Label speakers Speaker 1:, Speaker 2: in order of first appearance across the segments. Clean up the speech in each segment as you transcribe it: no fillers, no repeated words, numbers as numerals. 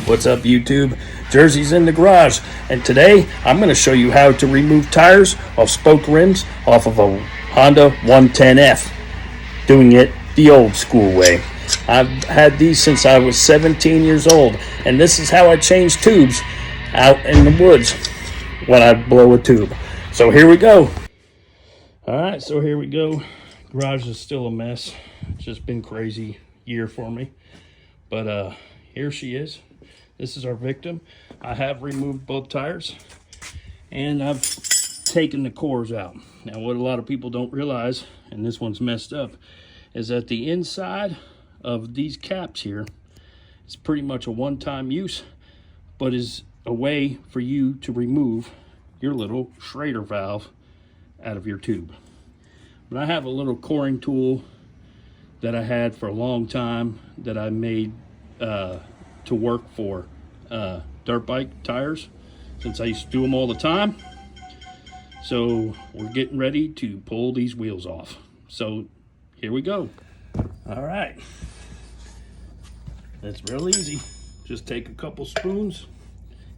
Speaker 1: What's up, YouTube? Jersey's in the garage, and today I'm going to show you how to remove tires off spoked rims off of a Honda 110F, doing it the old school way. I've had these since I was 17 years old, and this is how I change tubes out in the woods when I blow a tube. So here we go. Alright, so here we go. Garage is still a mess. It's just been crazy year for me. But here she is. This is our victim. I have removed both tires and I've taken the cores out. Now what a lot of people don't realize, and this one's messed up, is that the inside of these caps here is pretty much a one-time use, but is a way for you to remove your little Schrader valve out of your tube. But I have a little coring tool that I had for a long time that I made to work for dirt bike tires, since I used to do them all the time. So we're getting ready to pull these wheels off. So here we go. All right, that's real easy. Just take a couple spoons,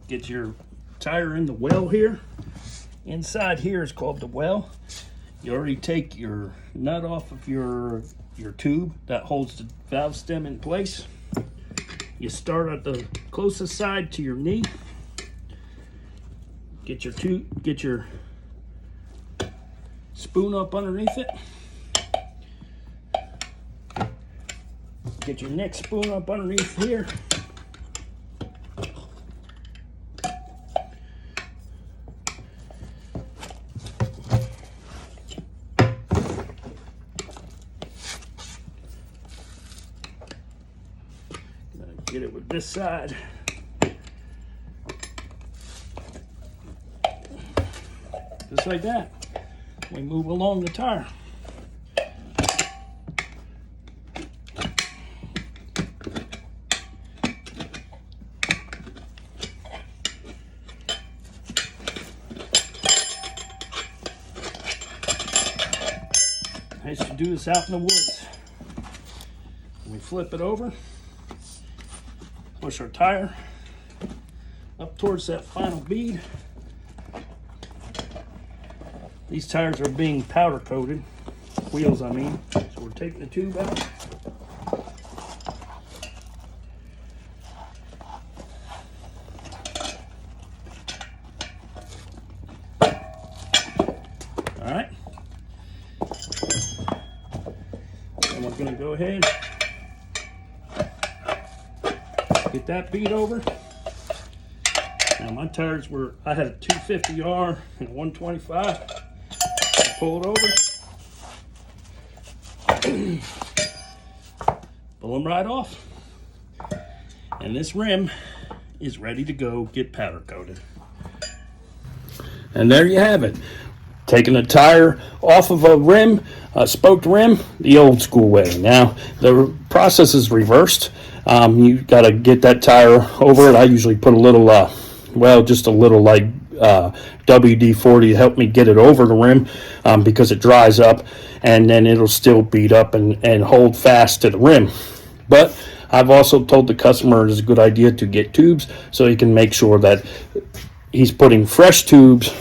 Speaker 1: get your tire in the well here. Inside here is called the well. You already take your nut off of your tube that holds the valve stem in place. You start at the closest side to your knee. Get your spoon up underneath it. Get your next spoon up underneath here. Get it with this side. Just like that. We move along the tire. I used to do this out in the woods. We flip it over. Push our tire up towards that final bead. These tires are being powder coated, wheels I mean. So we're taking the tube out. All right. And we're gonna go ahead, get that bead over. Now my tires were, I had a 250R and a 125. Pull it over. Pull them right off. And this rim is ready to go get powder coated. And there you have it. Taking a tire off of a rim, a spoked rim, the old school way. Now the process is reversed. You got to get that tire over it. I usually put a little, just a little like WD-40 to help me get it over the rim, because it dries up and then it'll still beat up and hold fast to the rim. But I've also told the customer it's a good idea to get tubes so he can make sure that he's putting fresh tubes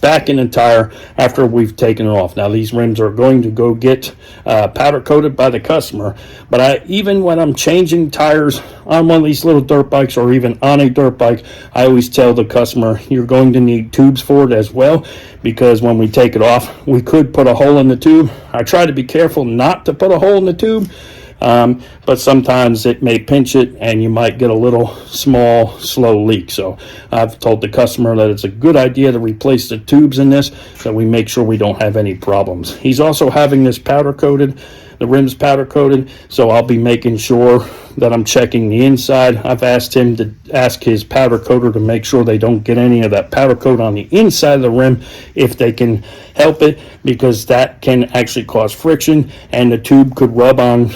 Speaker 1: back in the tire after we've taken it off. Now these rims are going to go get powder coated by the customer, but even when I'm changing tires on one of these little dirt bikes or even on a dirt bike, I always tell the customer you're going to need tubes for it as well, because when we take it off we could put a hole in the tube. I try to be careful not to put a hole in the tube, but sometimes it may pinch it and you might get a little small slow leak. So I've told the customer that it's a good idea to replace the tubes in this so we make sure we don't have any problems. He's also having this powder coated, the rims powder coated, so I'll be making sure that I'm checking the inside. I've asked him to ask his powder coater to make sure they don't get any of that powder coat on the inside of the rim if they can help it, because that can actually cause friction and the tube could rub on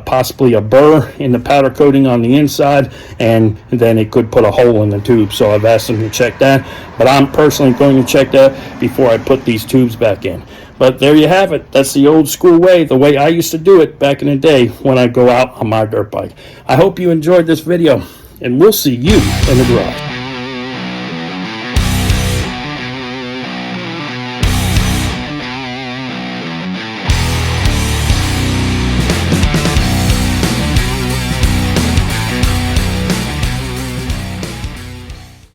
Speaker 1: possibly a burr in the powder coating on the inside, and then it could put a hole in the tube. So I've asked them to check that, but I'm personally going to check that before I put these tubes back in. But there you have it. That's the old school way, the way I used to do it back in the day when I go out on my dirt bike. I hope you enjoyed this video. and we'll see you in the garage.